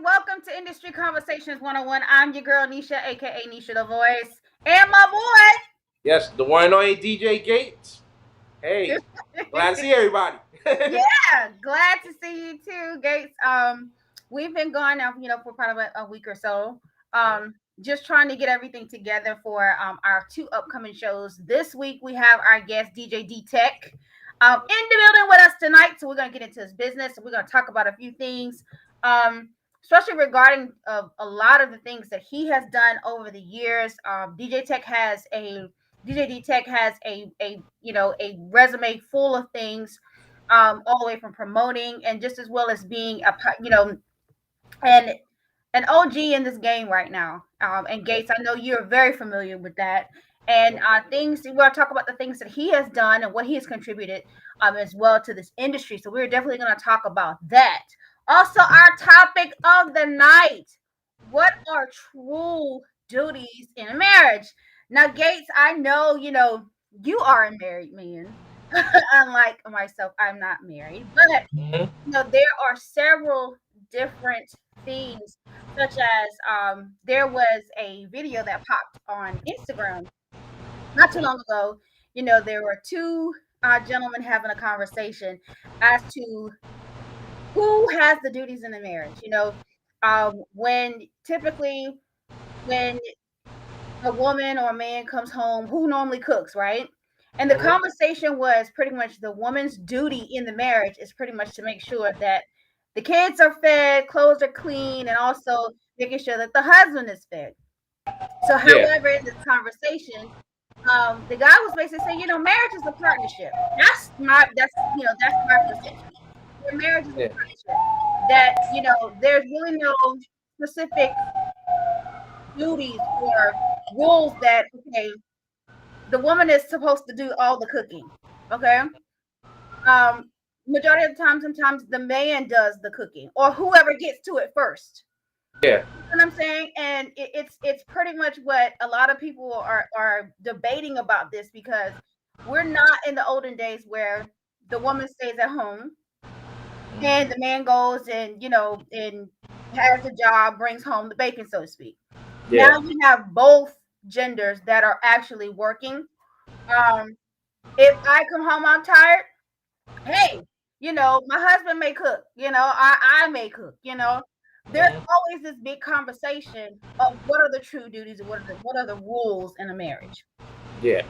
Welcome to Industry Conversations 101. I'm your girl, Nisha, aka Nisha the Voice, and my Yes, the one and only DJ Gates. Hey, boy. glad to see everybody. Yeah, glad to see you too, Gates. We've been gone now, for probably a week or so. Just trying to get everything together for our two upcoming shows. This week we have our guest DJ D Tech in the building with us tonight. So we're gonna get into his business. We're gonna talk about a few things, especially regarding a lot of the things that he has done over the years. DJ D Tech has a resume full of things, all the way from promoting and just as well as being and an OG in this game right now. And Gates, I know you're very familiar with that. And things we're gonna talk about the things that he has done and what he has contributed as well to this industry. So we're definitely gonna talk about that. Also, our topic of the night: what are true duties in a marriage? Now, Gates, I know you are a married man. Unlike myself, I'm not married, but Mhm. there are several different things, such as there was a video that popped on Instagram not too long ago. There were two gentlemen having a conversation as to who has the duties in the marriage. When typically when a woman or a man comes home, who normally cooks, right? And the Mhm. conversation was pretty much the woman's duty in the marriage is pretty much to make sure that the kids are fed, clothes are clean, and also making sure that the husband is fed. So, Yeah, however, in this conversation, the guy was basically saying, marriage is a partnership. That's my perception. Marriage is a yeah, partnership. That there's really no specific duties or rules that the woman is supposed to do all the cooking. Okay. Majority of the time, sometimes the man does the cooking or whoever gets to it first. yeah, You know what I'm saying? And it's pretty much what a lot of people are debating about this, because we're not in the olden days where the woman stays at home and the man goes and has a job, brings home the bacon, so to speak. Now yeah, you have both genders that are actually working. Um, if I come home, I'm tired. Hey, my husband may cook. I may cook. There's Mhm. always this big conversation of what are the true duties and what are the rules in a marriage. yeah,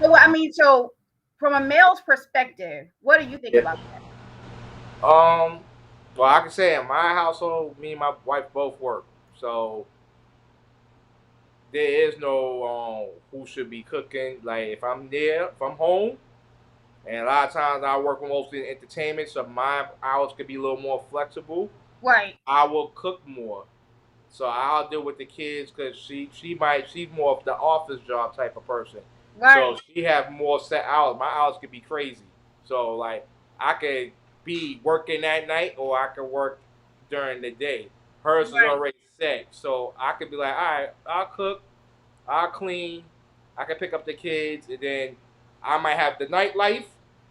So from a male's perspective, what do you think yeah. about Um, well, I can say in my household, me and my wife both work, so there is no who should be cooking. Like if I'm there, if I'm home, and a lot of times I work mostly in entertainment, so my hours could be a little more flexible. that? Right, I will cook more. So I'll deal with the kids because she's more of the office job type of person. right, So she have more set hours. My hours could be crazy. So like I could be working at night or I could work during the day. Hers is right, already set. So I could be like, all right, I'll cook, I'll clean, I can pick up the kids, and then I might have the nightlife.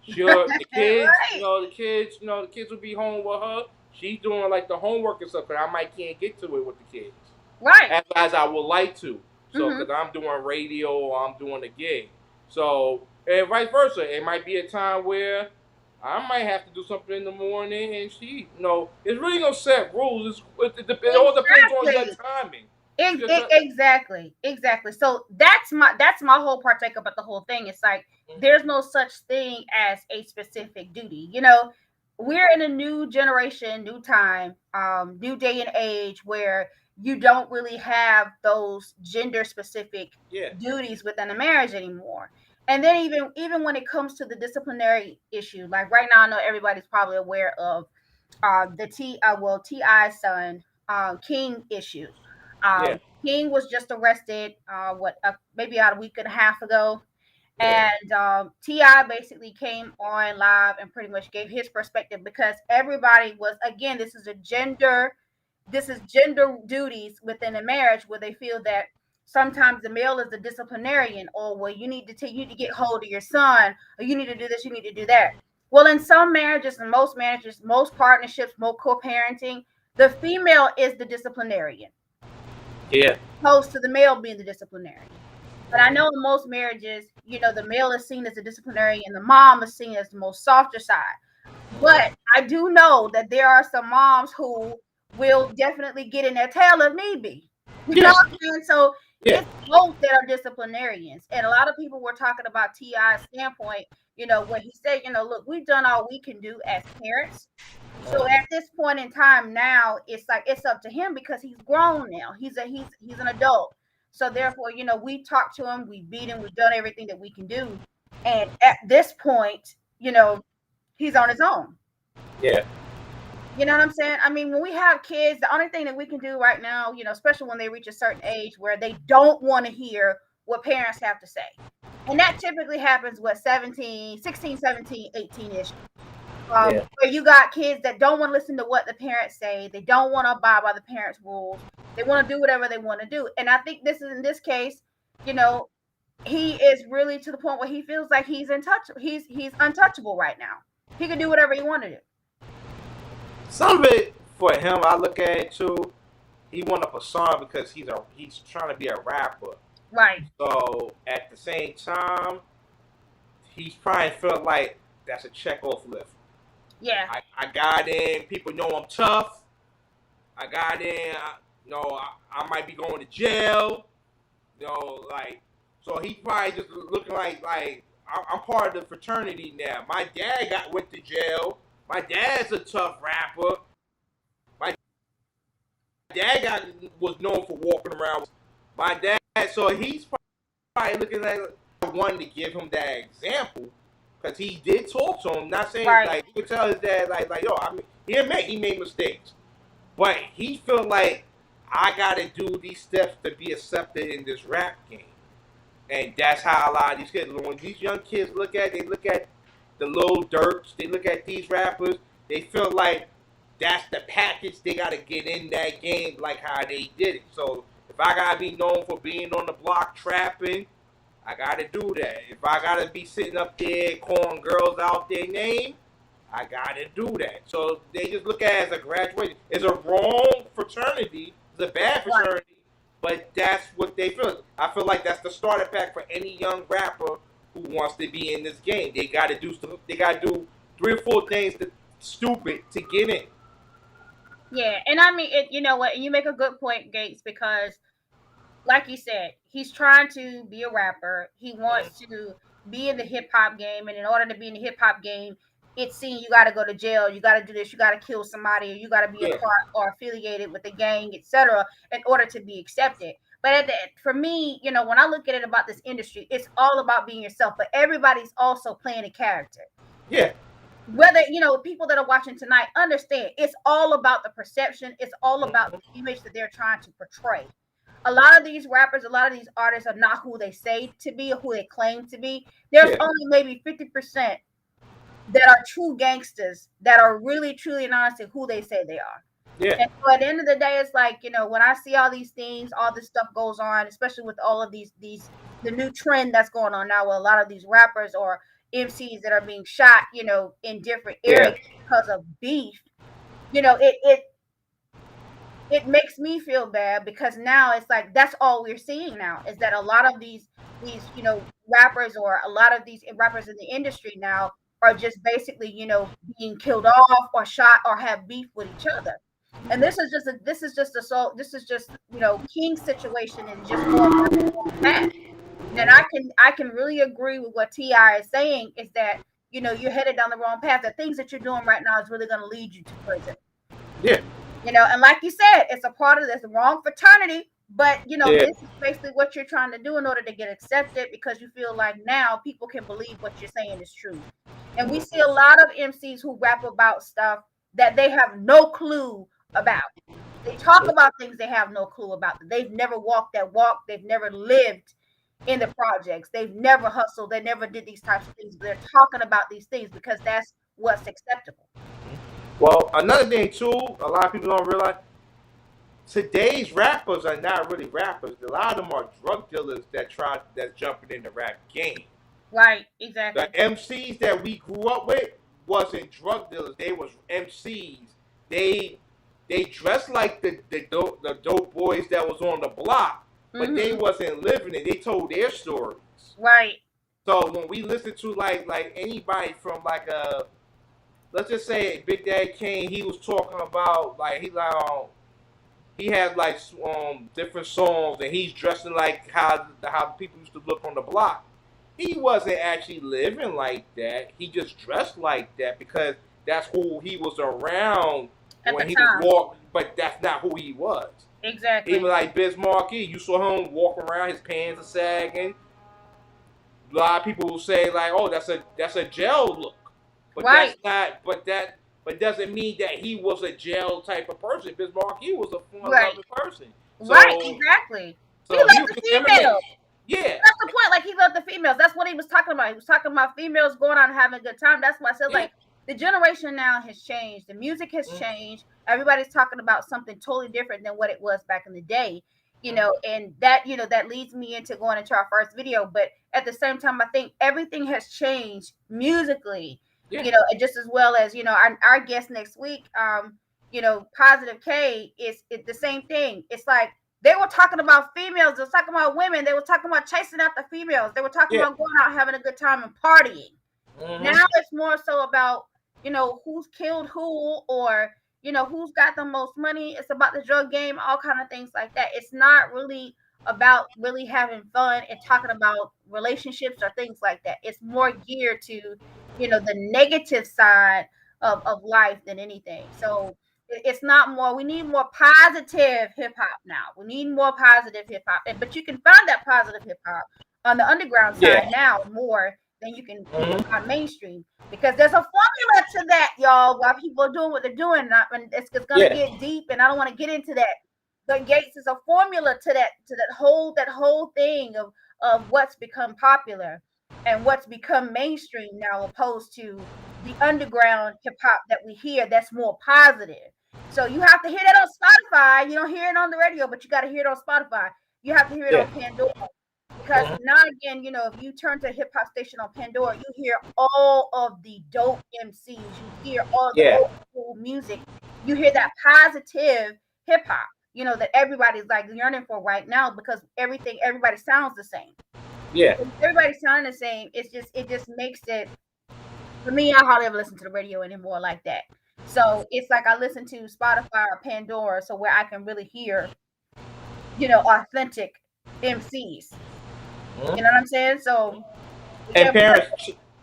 Sure, the kids, right, the kids will be home with her. She's doing like the homework and stuff, cause I might can't get to it with the kids right. as I would like to. So, Hmm. cause I'm doing radio or I'm doing a gig. So, and vice versa, it might be a time where I might have to do something in the morning, and it's really no set rules. It all depends on your Exactly. timing. Exactly. So that's my whole partake about the whole thing. It's like there's no such thing as a specific duty. We're in a new generation, new time, new day and age where you don't really have those gender specific Yeah. duties within a marriage anymore. And then even when it comes to the disciplinary issue, like right now, I know everybody's probably aware of Ti's son, King issue. Yeah. King was just arrested, maybe about a week and a half ago, Yeah. and Ti basically came on live and pretty much gave his perspective, because everybody was, again, this is gender duties within a marriage where they feel that sometimes the male is the disciplinarian, or well, you need to get hold of your son, or you need to do this, you need to do that. Well, in some marriages and most marriages, most partnerships, most co-parenting, The female is the disciplinarian, Yeah. opposed to the male being the disciplinarian. But I know in most marriages, the male is seen as the disciplinarian and the mom is seen as the most softer side. But I do know that there are some moms who will definitely get in their tail if need be. You know what I'm saying? So it's both that are disciplinarians. And a lot of people were talking about T.I.'s standpoint, when he said, look, we've done all we can do as parents. So at this point in time now, it's like it's up to him because he's grown now. He's an adult. So therefore, we talked to him, we beat him, we've done everything that we can do. And at this point, he's on his own. Yeah. You know what I'm saying? I mean, when we have kids, the only thing that we can do right now, especially when they reach a certain age where they don't want to hear what parents have to say. And that typically happens with 16, 17, 18-ish. Where you got kids that don't want to listen to what the parents say. They don't want to abide by the parents' rules. They want to do whatever they want to do. And I think in this case, he is really to the point where he feels like he's untouchable right now. He can do whatever he wanted to do. Some of it for him, I look at it too. He won up a song because he's trying to be a rapper. Right. So at the same time, he's probably felt like that's a check off list. Yeah. I got in. People know I'm tough. I got in. I might be going to jail. So he probably just looking like I'm part of the fraternity now. My dad went to jail. My dad's a tough rapper. My dad was known for walking around. My dad, so he's probably looking at wanting to give him that example because he did talk to him. Not saying like you could tell his dad he made mistakes, but he felt like I got to do these steps to be accepted in this rap game. And that's how a lot of these kids, when these young kids look at the Lil Durks, they look at these rappers, they feel like that's the package they got to get in that game like how they did it. So if I got to be known for being on the block trapping, I got to do that. If I got to be sitting up there calling girls out their name, I got to do that. So they just look at it as a graduation. It's a wrong fraternity. It's a bad fraternity. But that's what they feel. I feel like that's the starter pack for any young rapper who wants to be in this game. They got to do 3 or 4 things stupid to get in. Yeah, and I mean, you know what? And you make a good point, Gates, because, like you said, he's trying to be a rapper. He wants to be in the hip hop game, and in order to be in the hip hop game, it's seen you got to go to jail, you got to do this, you got to kill somebody, or you got to be a part or affiliated with the gang, etc., in order to be accepted. But for me, when I look at it about this industry, it's all about being yourself. But everybody's also playing a character. Yeah. Whether people that are watching tonight understand, it's all about the perception. It's all about the image that they're trying to portray. A lot of these rappers, a lot of these artists are not who they say to be or who they claim to be. There's only maybe 50% that are true gangsters, that are really, truly, and honestly who they say they are. Yeah. And so at the end of the day, it's like, when I see all these things, all this stuff goes on, especially with all of the new trend that's going on now with a lot of these rappers or MCs that are being shot, in different areas because of beef, it makes me feel bad because now it's like that's all we're seeing now is that a lot of these rappers or a lot of these rappers in the industry now are just basically, being killed off or shot or have beef with each other. And this is just King's situation and just going down the wrong path. And I can really agree with what T.I. is saying is that, you're headed down the wrong path. The things that you're doing right now is really going to lead you to prison. Yeah. And like you said, it's a part of this wrong fraternity, but this is basically what you're trying to do in order to get accepted because you feel like now people can believe what you're saying is true. And we see a lot of MCs who rap about stuff that they have no clue about. They talk about things they have no clue about. They've never walked that walk. They've never lived in the projects. They've never hustled. They never did these types of things. But they're talking about these things because that's what's acceptable. Well, another thing too, a lot of people don't realize, today's rappers are not really rappers. A lot of them are drug dealers that's jumping in the rap game. Right, exactly. The MCs that we grew up with wasn't drug dealers. They was MCs. They they dressed like the dope boys that was on the block, but they wasn't living it. They told their stories. Right. So when we listen to like anybody from like let's just say Big Daddy Kane, he was talking about like he had like different songs and he's dressing like how people used to look on the block. He wasn't actually living like that. He just dressed like that because that's who he was around At when the he time. was walking. But that's not who he was. Exactly. Even like Biz Markie, you saw him walking around, his pants are sagging. A lot of people will say like, "Oh, that's a jail look," but Right. that's not. But doesn't mean that he was a jail type of person. Biz Markie was a Right. fun-loving person. So, Right. Exactly. So he loved the females. Yeah. That's the point. Like he loved the females. That's what he was talking about. He was talking about females going out and having a good time. That's why I said like the generation now has changed. The music has changed. Everybody's talking about something totally different than what it was back in the day. You know, and that, you know, that leads me into going into our first video. But at the same time, I think everything has changed musically, you know, and just as well as, you know, our guest next week, you know, Positive K is the same thing. It's like they were talking about females, they were talking about women, they were talking about chasing out the females, they were talking about going out having a good time and partying. Now it's more so about, you know, who's killed who, or you know, who's got the most money. It's about the drug game, all kind of things like that. It's not really about really having fun and talking about relationships or things like that. It's more geared to, you know, the negative side of life than anything. So it's not more. We need more positive hip hop now. We need more positive hip hop, but you can find that positive hip hop on the underground side now more than you can on mainstream, because there's a formula to that, y'all. Why people are doing what they're doing, it's gonna get deep, and I don't want to get into that. But Gates is a formula to that whole thing of what's become popular and what's become mainstream now, opposed to the underground hip hop that we hear that's more positive. So you have to hear that on Spotify. You don't hear it on the radio, but you got to hear it on Spotify. You have to hear it on Pandora. Because now again, you know, if you turn to a hip hop station on Pandora, you hear all of the dope MCs, you hear all the old school music, you hear that positive hip hop, you know, that everybody's like yearning for right now, because everybody sounds the same. Yeah. If everybody sounding the same, it just makes it, for me, I hardly ever listen to the radio anymore like that. So it's like I listen to Spotify or Pandora, so where I can really hear, you know, authentic MCs. You know what I'm saying? So, and parents,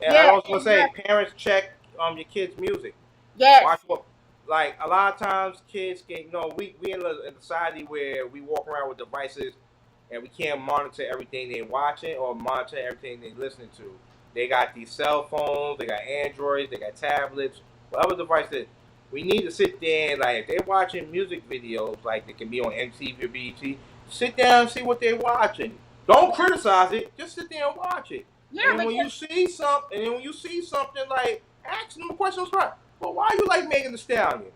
I was gonna say, parents check your kids' music. Yes. Watch what, like a lot of times, kids get, you know, we in a society where we walk around with devices and we can't monitor everything they're watching or monitor everything they're listening to. They got these cell phones, they got Androids, they got tablets, whatever device it is. We need to sit there and, like, if they're watching music videos, like they can be on MTV or BET, sit down and see what they're watching. Don't criticize it. Just sit there and watch it. Yeah, and when you see something, like, ask them questions, right? Well, why you like Megan Thee Stallion?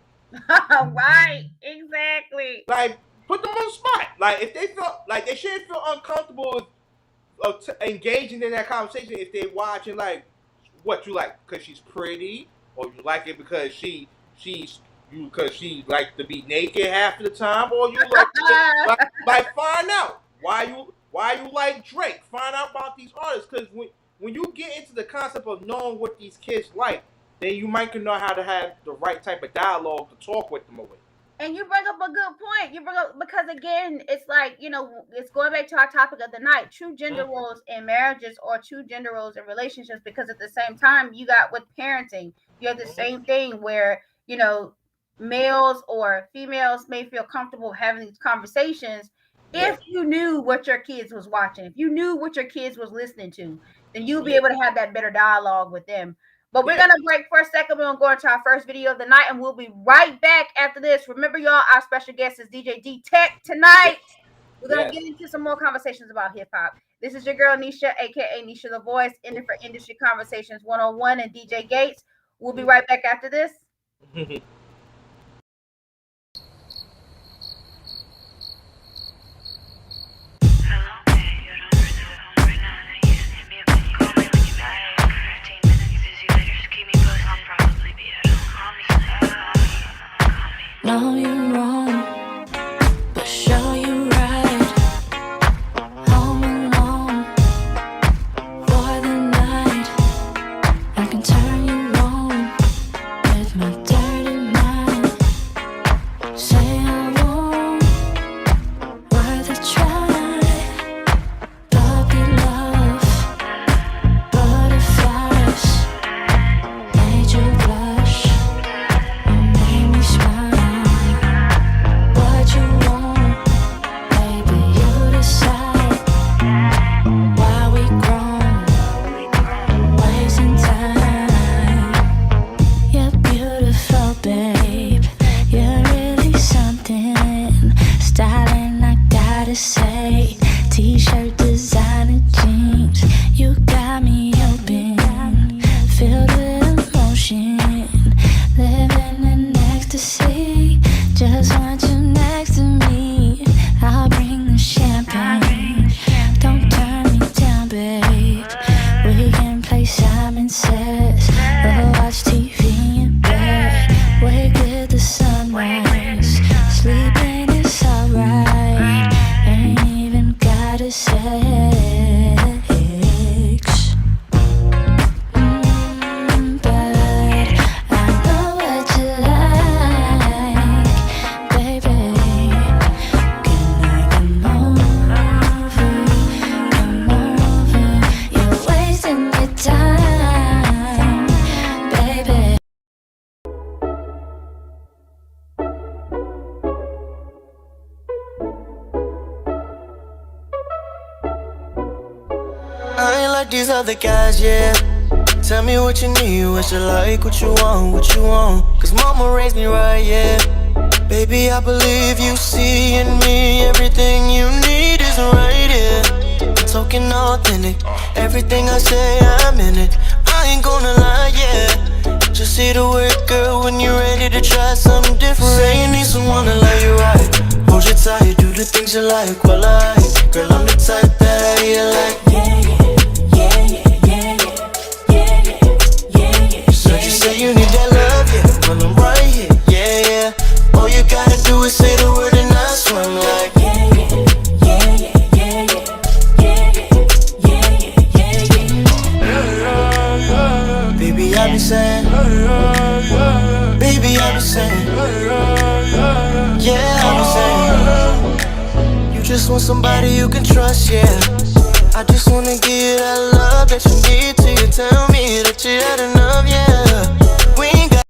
Right, exactly. Like, put them on the spot. Like, if they feel like they shouldn't feel uncomfortable of engaging in that conversation if they watching, like, what you like because she's pretty, or you like it because she like to be naked half of the time, or you like find out why you like Drake. Find out about these artists, because when you get into the concept of knowing what these kids like, then you might know how to have the right type of dialogue to talk with them with. And you bring up a good point. You bring up, because again, it's like, you know, it's going back to our topic of the night: true gender roles in marriages or true gender roles in relationships. Because at the same time, you got with parenting, you have the same thing where, you know, males or females may feel comfortable having these conversations if you knew what your kids was watching, if you knew what your kids was listening to, then you'll be able to have that better dialogue with them. But we're going to break for a second. We're going to go into our first video of the night, and we'll be right back after this. Remember, y'all, our special guest is DJ D-Tech tonight. We're going to get into some more conversations about hip-hop. This is your girl, Nisha, a.k.a. Nisha the Voice, in for Industry Conversations 101, and DJ Gates. We'll be right back after this. know you're wrong, but show you right. Home alone for the night. I can turn you on with my dirty mind. Say I won't, worth a try. Puppy love, butterflies, made you blush, or made me smile. What you want, baby, you decide. Why we grown, wasting time. You're beautiful, babe. You're really something. Styling, I gotta say. T-shirt, designer jeans. You got me open, filled with emotion. Living in ecstasy. Just want you next to me. I'll bring the champagne. Don't turn me down, babe. We can play Simon Says or watch TV in bed. Wake with the sunrise. Sleeping is alright. Ain't even gotta sex. But I know what you like, baby. Can I come over? Come over. You're wasting your time, baby. I ain't like these other guys, yeah. Tell me what you need, what you like, what you want, what you want. Cause mama raised me right, yeah. Baby, I believe you see in me everything you need is right here. Talking authentic, everything I say, I'm in it. I ain't gonna lie, yeah. Just see the work, girl, when you're ready to try something different. Say you need someone to love you right. Hold you tight, do the things you like, well, girl, I'm the type that you like. So you say you need that love, yeah. Well, I'm right here, yeah. All you gotta do is say the word and I swear I'm like. Baby, I be saying, baby, I be saying, yeah, I be saying. You just want somebody you can trust, yeah. I just wanna give you that love that you need till you tell me that you had enough, yeah. We ain't got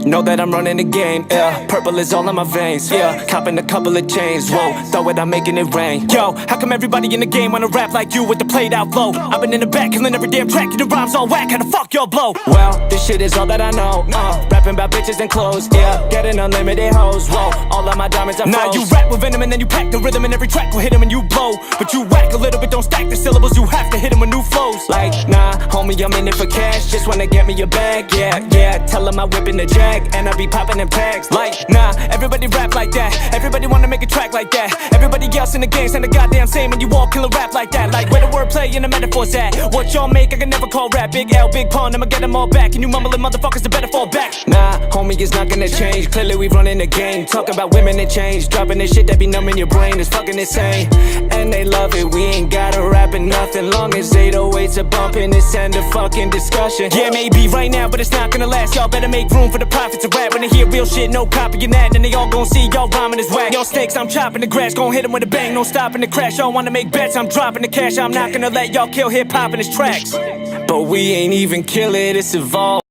Know that I'm running the game, yeah. Purple is all in my veins, yeah. Copping a couple of chains, whoa. Throw it, I'm making it rain. Yo, how come everybody in the game wanna rap like you with the played out flow? I've been in the back, killing every damn track, and the rhymes all whack. How the fuck y'all blow? Well, this shit is all that I know. Rapping about bitches and clothes, yeah. Getting unlimited hoes, whoa. All of my diamonds are froze. Now you rap with venom and then you pack the rhythm, and every track will hit him and you blow. But you whack a little bit, don't stack the syllables. You have to hit him with new flows. Like, nah, homie, I'm in it for cash. Just wanna get me a bag, yeah. Tell him I'm whipping the jag, and I be popping in packs. Like, nah, everybody rap like that. Everybody wanna make a track like that. Everybody else in the game saying the goddamn same, and you all kill a rap like that. Like, where the wordplay and the metaphors at? What y'all make, I can never call rap. Big L, big pun, I'ma get them all back. And you mumbling motherfuckers, they better fall back. Nah, homie, it's not gonna change. Clearly we running the game. Talk about women and change. Dropping this shit that be numbing your brain is fucking insane. And they love it, we ain't gotta rap in nothing. Long as 808s are bumping, it's end of fucking discussion. Yeah, maybe right now, but it's not gonna last. Y'all better make room for the profits of rap. When they hear real shit, no copying that. Then they all gon' see y'all rhyming is whack. Y'all snakes, I'm chopping the grass. Gon' hit them with a bang, no stopping the crash. Y'all wanna make bets, I'm dropping the cash. I'm not gonna let y'all kill hip-hop in its tracks. But we ain't even kill it, it's evolved.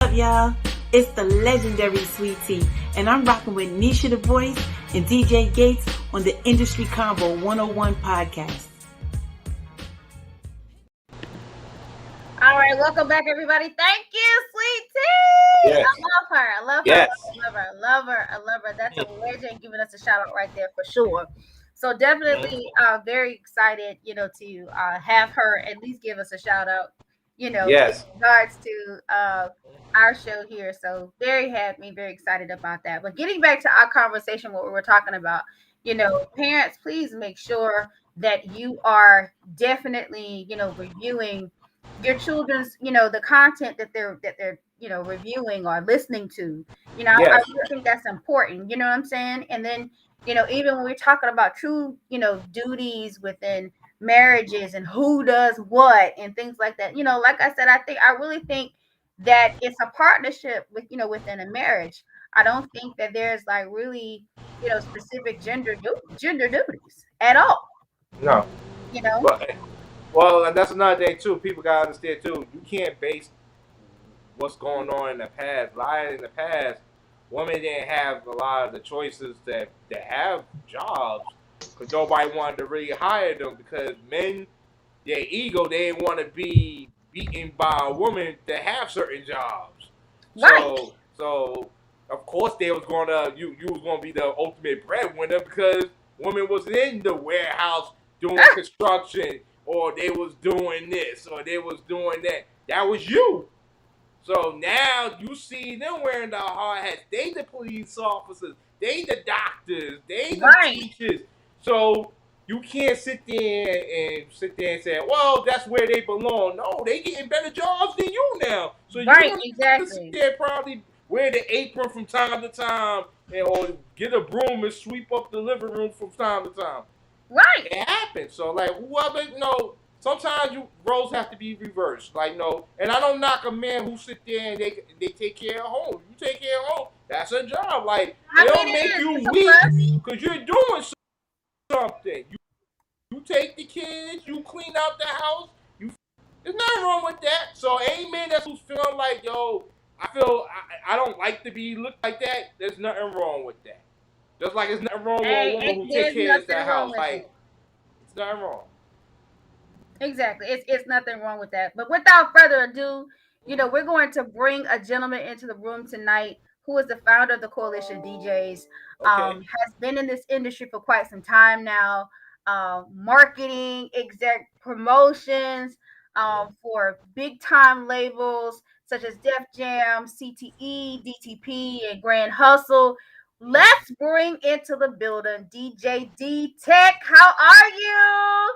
What's up, y'all? It's the legendary Sweet Tea, and I'm rocking with Nisha the Voice and DJ Gates on the Industry Combo 101 podcast. All right, welcome back, everybody. Thank you, Sweet Tea. Yes. I love her. I love her. Yes. I love her. That's a legend giving us a shout out right there for sure. So definitely very excited, to have her at least give us a shout out. in Yes. regards to our show here. So very happy, very excited about that. But getting back to our conversation, what we were talking about, parents, please make sure that you are definitely, reviewing your children's, the content that they're reviewing or listening to. I Yes. really think that's important. You know what I'm saying? And then, even when we're talking about true, duties within marriages and who does what and things like that. Like I said, I really think that it's a partnership within a marriage. I don't think that there's like really, specific gender duties at all. No. You know? But well, and that's another thing too. People gotta understand too. You can't base what's going on in the past. Like in the past, women didn't have a lot of the choices that have jobs because nobody wanted to really hire them because men, their ego, they didn't want to be beaten by a woman that have certain jobs. Right. So of course they was gonna you was gonna be the ultimate breadwinner because women was in the warehouse doing construction or they was doing this or they was doing that. That was you. So now you see them wearing the hard hats. They the police officers. They the doctors. They the Right. teachers. So you can't sit there and say, well, that's where they belong. No, they getting better jobs than you now. So you Right, don't have to sit exactly. there probably wear the apron from time to time or get a broom and sweep up the living room from time to time. Right. It happens. So like whoever sometimes roles have to be reversed. Like and I don't knock a man who sit there and they take care of home. You take care of home. That's a job. Like I they'll mean, make you it's a weak because you're doing something. You take the kids. You clean out the house. There's nothing wrong with that. So any man that's who's feeling like I don't like to be looked like that. There's nothing wrong with that. Just like there's nothing wrong with a woman who there's takes care of nothing that wrong house. with Like it. it's nothing wrong. Exactly. It's nothing wrong with that. But without further ado, we're going to bring a gentleman into the room tonight who is the founder of the Coalition DJs. Okay. Has been in this industry for quite some time now. Marketing, exec promotions, for big time labels such as Def Jam, CTE, DTP, and Grand Hustle. Let's bring into the building DJ D Tech. How are you?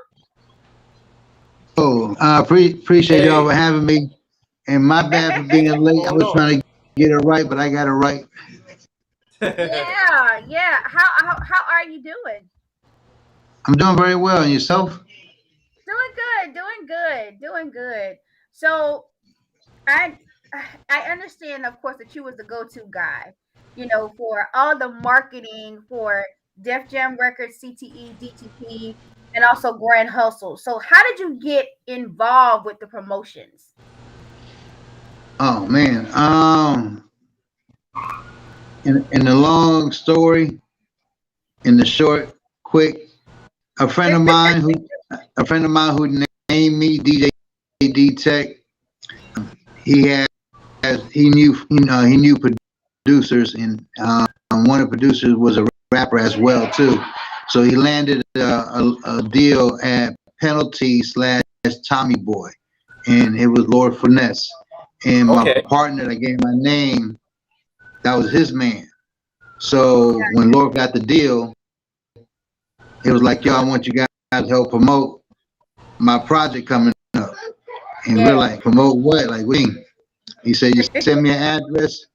Oh, I appreciate y'all for having me. And my bad for being late. I was trying to get it right, but I got it right. Yeah. How are you doing? I'm doing very well. And yourself? Doing good. So I understand, of course, that you was the go-to guy, for all the marketing for Def Jam Records, CTE, DTP, and also Grand Hustle. So how did you get involved with the promotions? Oh man. In the long story, in the short, quick, a friend of mine who named me DJ D Tech. He knew producers, and one of the producers was a rapper as well too. So he landed a deal at Penalty / Tommy Boy, and it was Lord Finesse. And my partner that gave my name, that was his man. So when Lord got the deal, it was like, yo, I want you guys to help promote my project coming up. And we're like, promote what? Like, he said, you send me an address,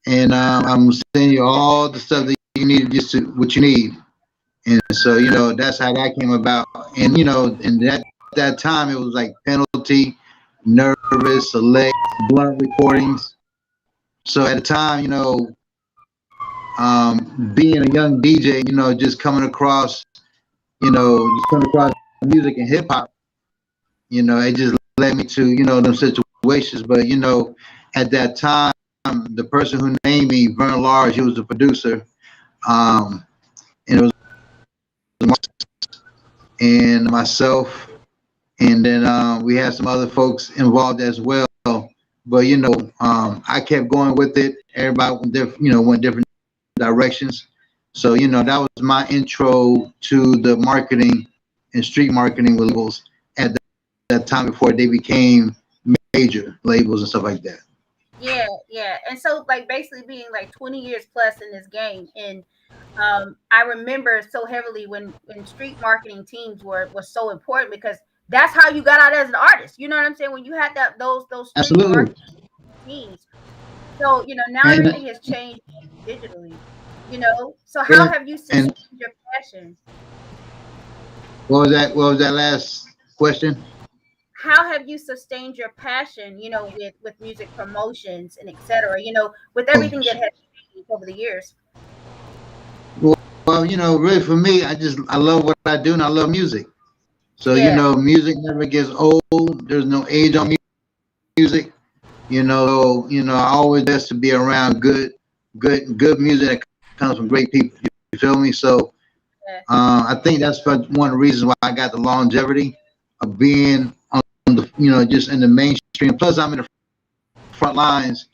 and I'm sending you all the stuff that you need, what you need. And so, that's how that came about. And, in that time, it was like Penalty, Nervous, Select, Blunt recordings. So at the time, being a young DJ, just coming across music and hip hop, it just led me to, them situations. But, at that time, the person who named me, Vern Large, he was the producer. And it was and myself, and then we had some other folks involved as well. But I kept going with it. Everybody went different directions. So that was my intro to the marketing and street marketing with labels at that time before they became major labels and stuff like that. Yeah, yeah. And so like basically being like 20 years plus in this game. And I remember so heavily when street marketing teams was so important because that's how you got out as an artist. You know what I'm saying? When you had those street Absolutely. marketing teams. So, now And everything has changed digitally, So how and, have you sustained and your passion? what was that? What was that last question? How have you sustained your passion, with music promotions and etc., with Oh, everything that has changed over the years? well, really for me, I love what I do and I love music. So, Yeah. music never gets old. There's no age on music. I always best to be around good music that comes from great people. You feel me? So, Yeah. I think that's one of the reasons why I got the longevity of being on the, just in the mainstream. Plus, I'm in the front lines,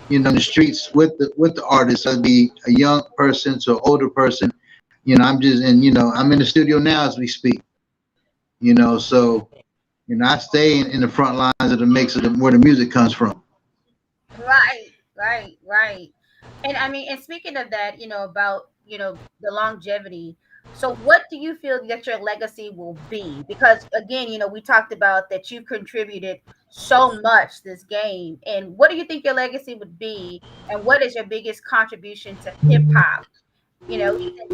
in the streets with the artists. I'd be a young person to an older person. I'm just, and I'm in the studio now as we speak. So I stay in the front lines of the mix of where the music comes from. Right, right, right. And I mean, and speaking of that, about, the longevity. So what do you feel that your legacy will be? Because again, we talked about that you contributed so much this game. And what do you think your legacy would be? And what is your biggest contribution to hip hop? Even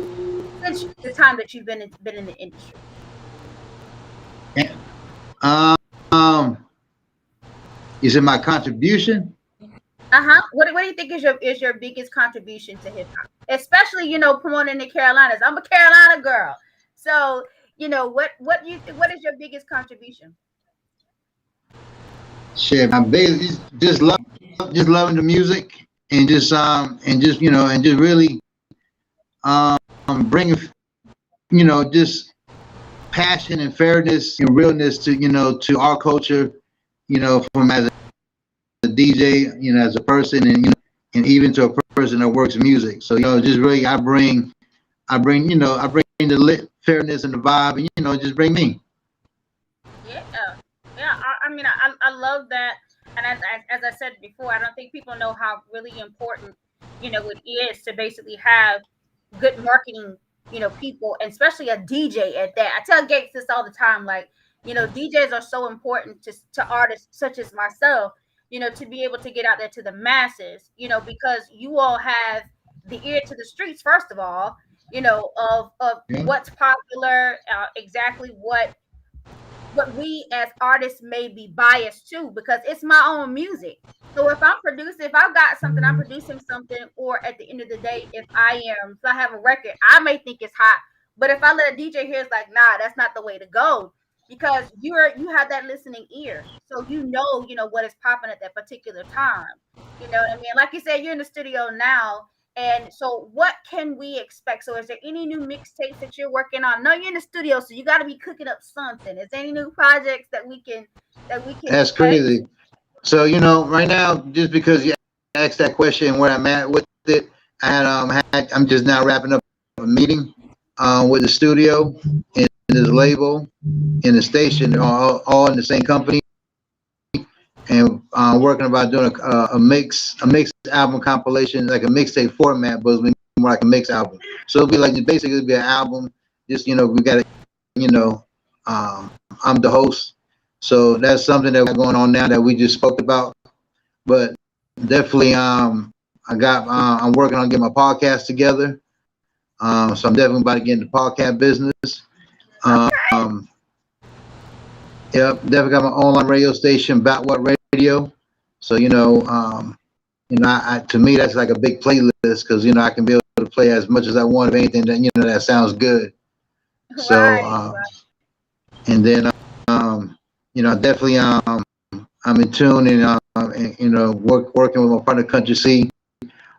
since the time that you've been in the industry. Um, you said my contribution? Uh-huh. What do you think is your biggest contribution to hip hop? Especially, promoting the Carolinas. I'm a Carolina girl. So, what is your biggest contribution? Shit, my baby, just loving the music and just really bringing just passion and fairness and realness to our culture, from as a DJ, as a person, and even to a person that works music. So just really I bring the lit fairness and the vibe, and just bring me. Yeah. Yeah. I mean, I love that. And as I said before, I don't think people know how really important, it is to basically have good marketing, people, and especially a DJ at that. I tell Gates this all the time, like, DJs are so important to artists such as myself, to be able to get out there to the masses, because you all have the ear to the streets, first of all, of Yeah. what's popular, exactly what we as artists may be biased to, because it's my own music. So if I've got something, I'm producing something, or at the end of the day, if I have a record, I may think it's hot, but if I let a DJ hear, it's like, nah, that's not the way to go, because you have that listening ear, so what is popping at that particular time. You know what I mean? Like you said, you're in the studio now. And so, what can we expect? So, is there any new mixtapes that you're working on? No, you're in the studio, so you got to be cooking up something. Is there any new projects that we can That's expect? crazy. So right now, just because you asked that question where I'm at with it, I'm just now wrapping up a meeting with the studio and this label and the station, all in the same company, and working about doing a mix album compilation, like a mixtape format, but it's more like a mix album. So it'll be like, basically it'll be an album. Just we got to, I'm the host, so that's something that we're going on now that we just spoke about. But definitely, I'm working on getting my podcast together. So I'm definitely about to get into podcast business. Um, Yep, definitely got my online radio station, About What Radio. So I to me that's like a big playlist, because I can be able to play as much as I want of anything that that sounds good. So Right. and then definitely I'm in tune working with my partner Country C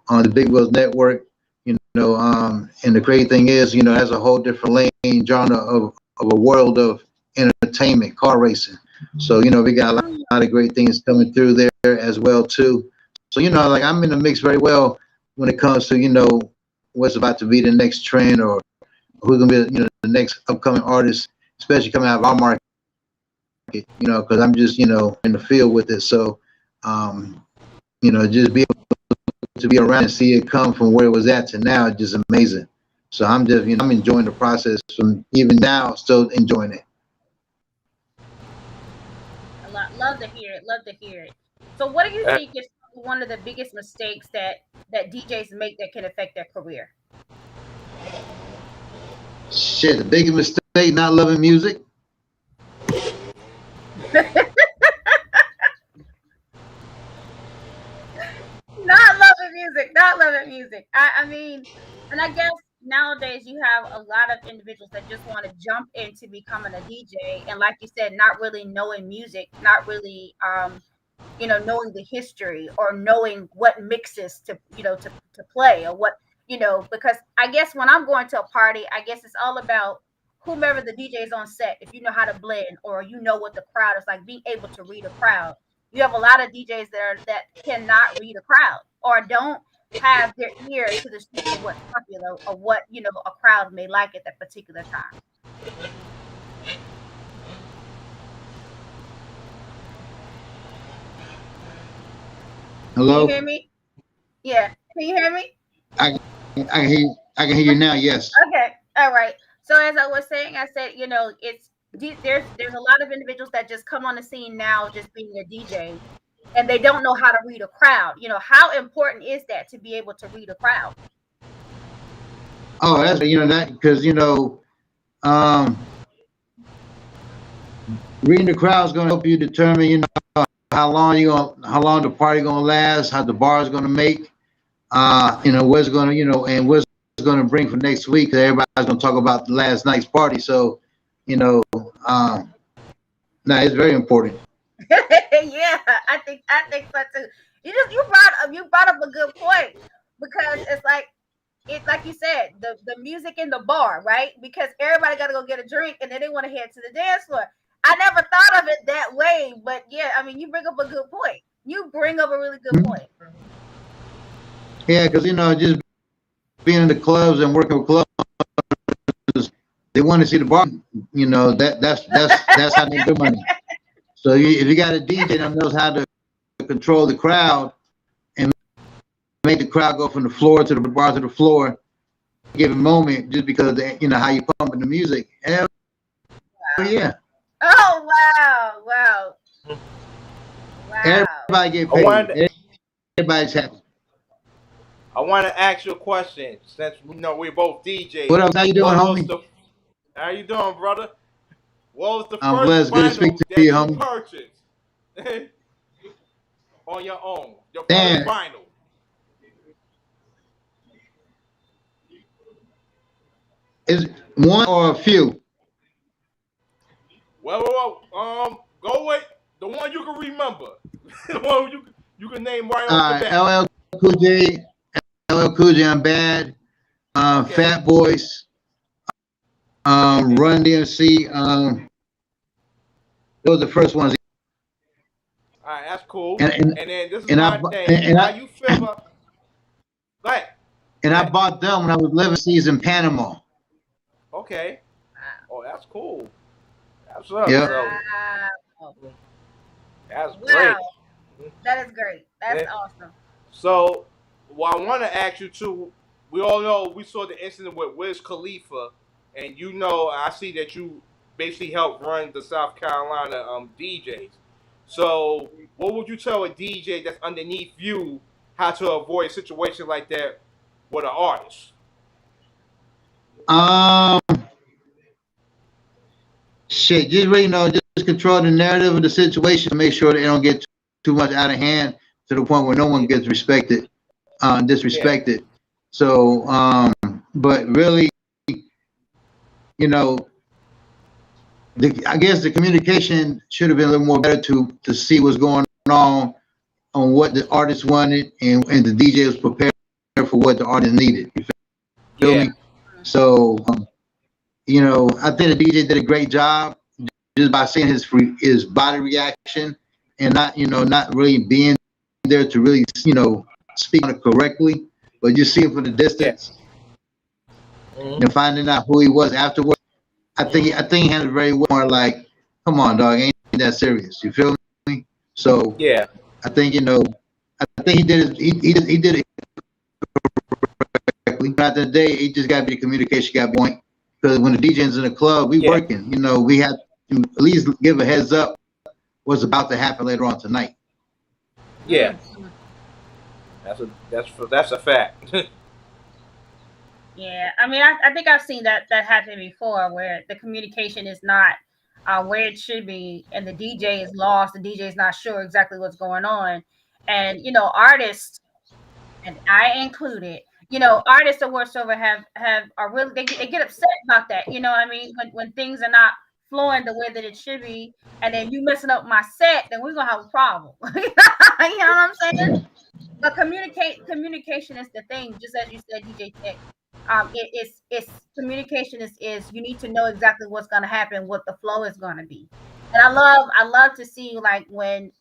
on the Big Wheels Network. And the great thing is that's a whole different lane genre of a world of entertainment, car racing. So we got a lot of great things coming through there as well too. So like I'm in the mix very well when it comes to what's about to be the next trend, or who's gonna be the next upcoming artist, especially coming out of our market. it, because I'm just, in the field with it. So, just be able to be around and see it come from where it was at to now is just amazing. So I'm just, I'm enjoying the process from even now, still enjoying it. Love to hear it. Love to hear it. So, what do you think is one of the biggest mistakes that DJs make that can affect their career? Shit, the biggest mistake, not loving music. Not loving music. I mean, and I guess nowadays you have a lot of individuals that just want to jump into becoming a DJ, and like you said, not really knowing music, not really knowing the history or knowing what mixes to play, or what, because I guess when I'm going to a party, I guess it's all about whomever the DJ is on set. If you know how to blend, or what the crowd is like, being able to read a crowd. You have a lot of DJs that cannot read a crowd, or don't have their ear to the street of what's popular, or what a crowd may like at that particular time. Hello? Can you hear me? Yeah. Can you hear me? I can hear you now. Yes. Okay. All right. So as I was saying, I said, it's there's a lot of individuals that just come on the scene now, just being a DJ, and they don't know how to read a crowd. How important is that, to be able to read a crowd? Oh, that's that, because reading the crowd is going to help you determine how long the party going to last, how the bar is going to make, what's going to and what's going to bring for next week, because everybody's going to talk about the last night's party. So no, it's very important. Yeah, I think so too. You brought up a good point, because it's like you said, the music in the bar, right? Because everybody got to go get a drink, and then they want to head to the dance floor. I never thought of it that way, but yeah, I mean, you bring up a good point. You bring up a really good point. Yeah, because just being in the clubs and working with clubs, they want to see the bar. That's how they do money. So if you got a DJ that knows how to control the crowd and make the crowd go from the floor to the bar to the floor, given moment, just because of how you pumping the music. Hell yeah. Oh wow. Everybody get paid. Everybody's happy. I want to ask you a question, since we're both DJs. What else? How you doing, homie? How you doing, brother? What was the I'm first blessed. Good to speak to you, homie. Purchased on your own? Your Damn. first vinyl. Is one or a few? Well, go with the one you can remember. The one you can name right off the bat. LL Cool J, I'm Bad. Okay. Fat Boys. Run DMC. Those are the first ones. All right, that's cool. And then this is my thing. How you feel about? Go ahead. And I bought them when I was living overseas in Panama. Okay. Oh, that's cool. That's up. Yep. Wow. That's great. That is great. That's awesome. So, I want to ask you too. We all know we saw the incident with Wiz Khalifa, and I see that you basically helped run the South Carolina DJs. So, what would you tell a DJ that's underneath you how to avoid a situation like that with an artist? Shit, just really just control the narrative of the situation to make sure they don't get too much out of hand to the point where no one gets disrespected. Yeah. So, but really, I guess the communication should have been a little more better to see what's going on what the artist wanted, and the DJ was prepared for what the artist needed. You feel me? So, I think the DJ did a great job just by seeing his body reaction, and not really being there to really, speak on it correctly, but just seeing from the distance and finding out who he was afterwards. I think he handled it very well. More like, come on, dog, ain't that serious. You feel me? So Yeah. I think I think he did it correctly. At the end of the day, it just got to be the communication got point. Because when the DJ's in the club, we Yeah. working. We have to at least give a heads up what's about to happen later on tonight. Yeah. Mhm. That's a fact. Yeah, I mean, I think I've seen that happen before, where the communication is not where it should be, and the DJ is lost. The DJ is not sure exactly what's going on, and artists, and I included, artists or whatsoever are really they get upset about that. You know what I mean? When things are not flowing the way that it should be, and then you messing up my set, then we're gonna have a problem. You know what I'm saying? But communication is the thing, just as you said, DJ Tech. It's communication is you need to know exactly what's going to happen, what the flow is going to be. And I love to see, like, when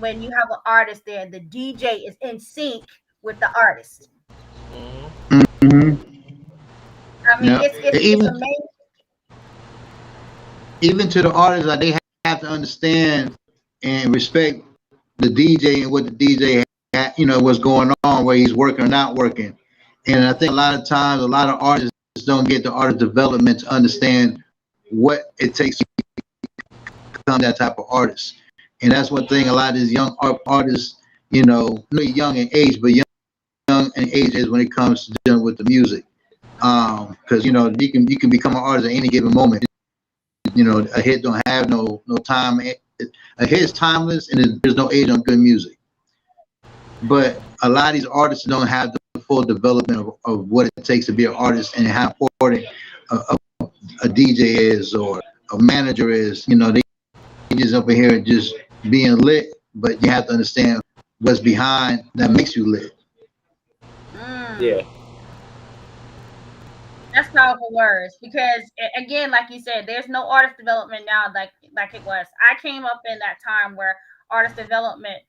you have an artist there, the DJ is in sync with the artist. Mm-hmm. I mean, Yeah. it's Even amazing. even to the artists, like, they have to understand and respect the DJ and what the DJ what's going on, where he's working or not working. And I think a lot of times, a lot of artists don't get the artist development to understand what it takes to become that type of artist. And that's one thing a lot of these young artists, not young in age, but young in age is when it comes to dealing with the music. Because you can become an artist at any given moment. A hit don't have no time. A hit is timeless, and there's no age on good music. But a lot of these artists don't have the full development of what it takes to be an artist and how important a DJ is or a manager is. They just up in here just being lit, but you have to understand what's behind that makes you lit. Yeah. That's powerful words, because again, like you said, there's no artist development now like it was. I came up in that time where artist development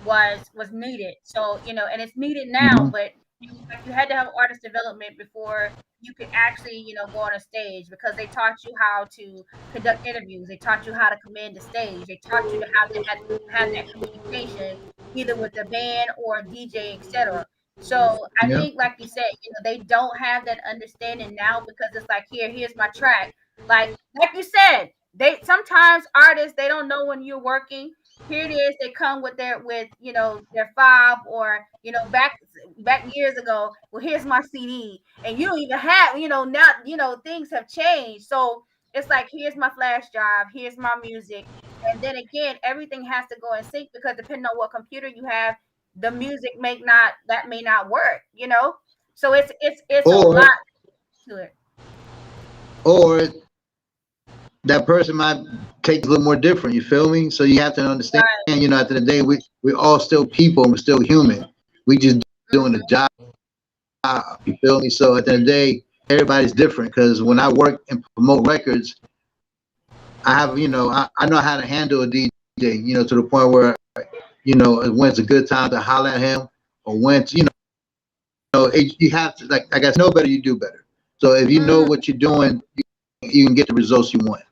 was needed. So and it's needed now, Mhm. but you had to have artist development before you could actually go on a stage, because they taught you how to conduct interviews. They taught you how to command the stage. They taught you how to have that communication either with the band or DJ, etc. So I Yeah. think, like you said, they don't have that understanding now, because it's like, here's my track. Like you said, they sometimes artists, they don't know when you're working. Here it is, they come with their fob, or back years ago. Well, here's my CD, and you don't even have now things have changed. So it's like, here's my flash drive, here's my music, and then again, everything has to go in sync, because depending on what computer you have, the music may not work. So it's a Or lot to it. or that person might take it a little more different. You feel me? So you have to understand. Right. At the end of the day, we all still people. And we're still human. We just doing the job. You feel me? So at the end of the day, everybody's different. Because when I work and promote records, I have I know how to handle a DJ. To the point where when it's a good time to holler at him, or when it's, you have to, like I guess, know better, you do better. So if you know what you're doing, you can get the results you want.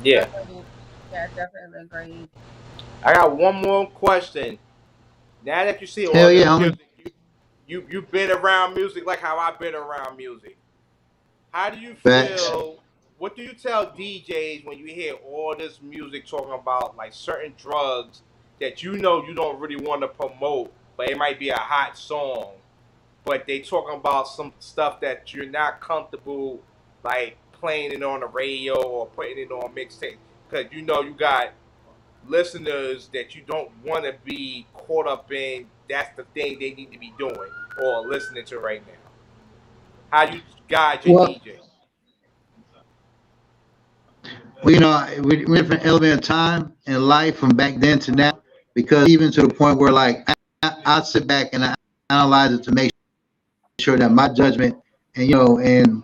Yeah. Yeah, definitely agree. I got one more question. Now that you see all Hell this yeah, homie. music, you've been around music like how I've been around music. How do you Facts. feel? What do you tell DJs when you hear all this music talking about like certain drugs that you don't really want to promote, but it might be a hot song, but they talking about some stuff that you're not comfortable like playing it on the radio or putting it on mixtape, because you got listeners that you don't want to be caught up in. That's the thing they need to be doing or listening to right now. How do you guide your Well, DJ? we're different element of time in life from back then to now, because even to the point where, like, I sit back and I analyze it to make sure that my judgment and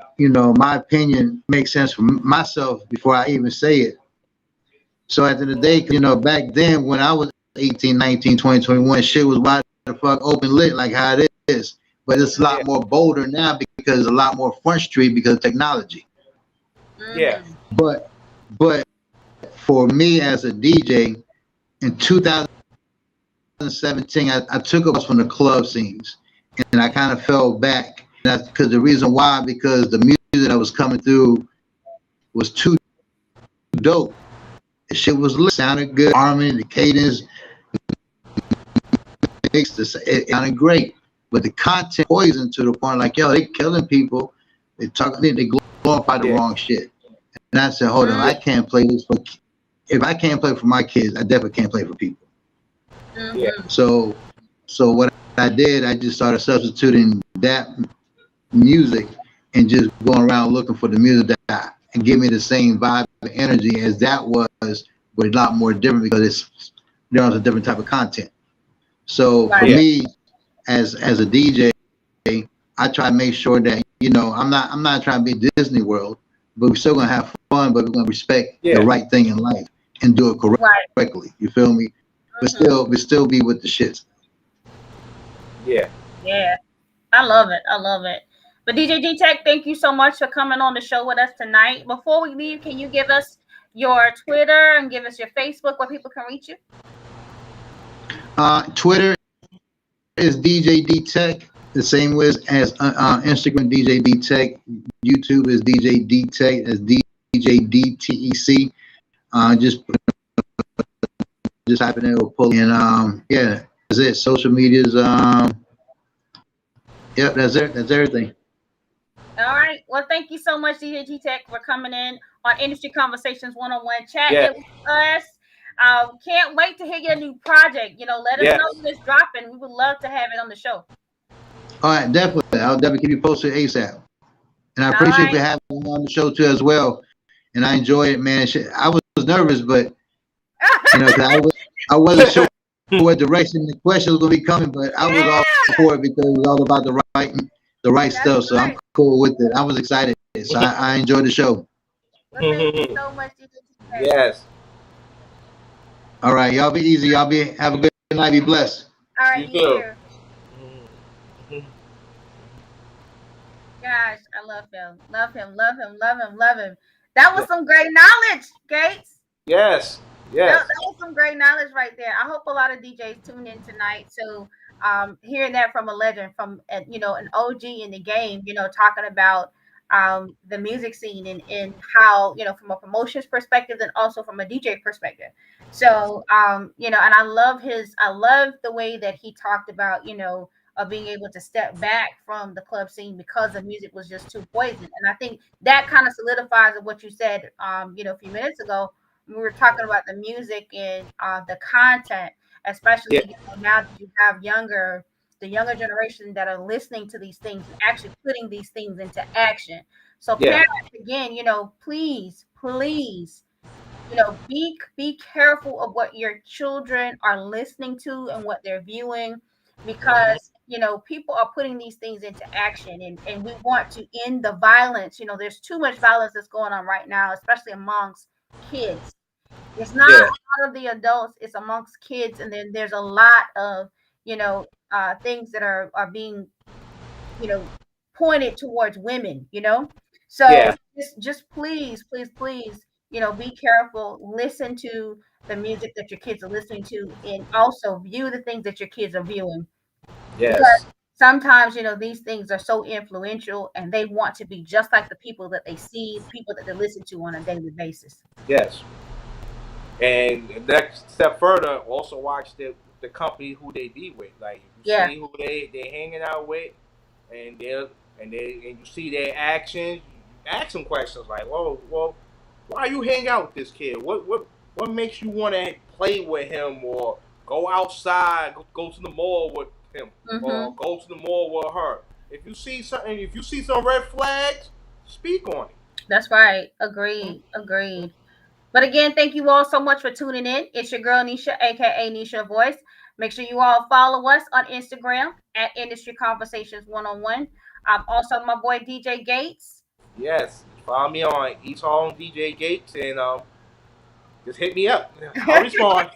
my opinion makes sense for myself before I even say it. So at the end of the day, back then when I was 18, 19, 20, 21, shit was wide the fuck open lit like how it is. But it's a lot more bolder now because a lot more front street because of technology. Yeah. But for me as a DJ in 2017, I took us from the club scenes, and I kind of fell back. That's because the reason why, because the music that was coming through was too dope. The shit was lit, sounded good, harmony, the cadence, it sounded great. But the content poisoned to the point like, yo, they killing people. They glorify the wrong shit. And I said, hold on, I can't play this for. If I can't play for my kids, I definitely can't play for people. Yeah. So what I did, I just started substituting that music and just going around looking for the music that and give me the same vibe and energy as that was, but a lot more different because there's a different type of content. So for me, as a DJ, I try to make sure that, you know, I'm not trying to be Disney World, but we're still gonna have fun, but we're gonna respect the right thing in life and do it correctly. You feel me? But still be with the shits. Yeah. Yeah. I love it. I love it. But DJ D-Tech, thank you so much for coming on the show with us tonight. Before we leave, can you give us your Twitter and give us your Facebook where people can reach you? Twitter is DJ D-Tech, the same way as Instagram, DJ D-Tech. YouTube is DJ D-Tech, as DJ D-T-E-C. Just type in there, we'll pull in. Yeah, that's it. Social medias. Yep, that's it. That's everything. All right. Well, thank you so much, DJ D-Tech, for coming in on Industry Conversations 101 chat with us. Can't wait to hear your new project. You know, let us know when it's dropping. We would love to have it on the show. All right, definitely. I'll definitely keep you posted ASAP. And I appreciate you having me on the show too as well. And I enjoy it, man. I was nervous, but you know, I wasn't sure what direction the question was gonna be coming, but I was all for it because it was all about the right stuff. So I'm cool with it. I was excited. So I enjoyed the show. Well, thank you so much, DJ D-Tech. Yes. All right, y'all be easy. Have a good night. Be blessed. All right, you too. Gosh, I love him. Love him. Love him. Love him. Love him. That was some great knowledge, Gates. Yes. Yes. That was some great knowledge right there. I hope a lot of DJs tune in tonight. So hearing that from a legend, from you know, an OG in the game, you know, talking about the music scene and how, you know, from a promotions perspective and also from a DJ perspective. So you know, and I love the way that he talked about, you know, of being able to step back from the club scene because the music was just too poison. And I think that kind of solidifies what you said, you know, a few minutes ago. We were talking about the music and the content, especially you know, now that you have the younger generation that are listening to these things and actually putting these things into action. So parents, again, you know, please, you know, be careful of what your children are listening to and what they're viewing, because you know, people are putting these things into action, and we want to end the violence. You know, there's too much violence that's going on right now, especially amongst kids. It's not a lot of the adults, it's amongst kids, and then there's a lot of, you know, things that are being, you know, pointed towards women, you know. So just please, you know, be careful, listen to the music that your kids are listening to, and also view the things that your kids are viewing. Yes. Because sometimes, you know, these things are so influential and they want to be just like the people that they see, people that they listen to on a daily basis. Yes. And the next step further, also watch the company who they be with. Like you see who they hanging out with, and you see their actions, you ask them questions like, well, why you hang out with this kid? What makes you want to play with him or go outside, go to the mall with him, or go to the mall with her? If you see some red flags, speak on it. That's right. Agreed. But again, thank you all so much for tuning in. It's your girl Nisha, aka Nisha Voice. Make sure you all follow us on Instagram at Industry Conversations 101. Also my boy DJ Gates. Yes, follow me on Etall DJ Gates, and just hit me up. I'll respond.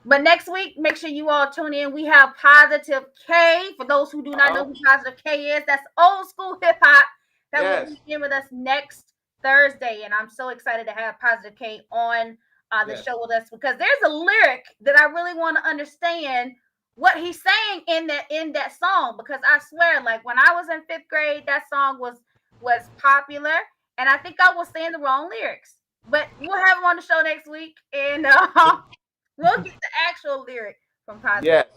But next week, make sure you all tune in. We have Positive K. For those who do not know who Positive K is, that's old school hip hop. That will be here with us next Thursday, and I'm so excited to have Positive K on the Yes. show with us because there's a lyric that I really want to understand what he's saying in that song, because I swear, like when I was in 5th grade, that song was popular, and I think I was saying the wrong lyrics. But we'll have him on the show next week, and we'll get the actual lyric from Positive. Yes.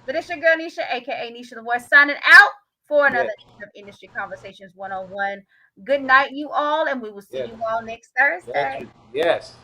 But it's your girl Nisha, aka Nisha the Voice, signing out for another edition of Industry Conversations 101. Good night, you all, and we will see Yes. you all next Thursday. Yes.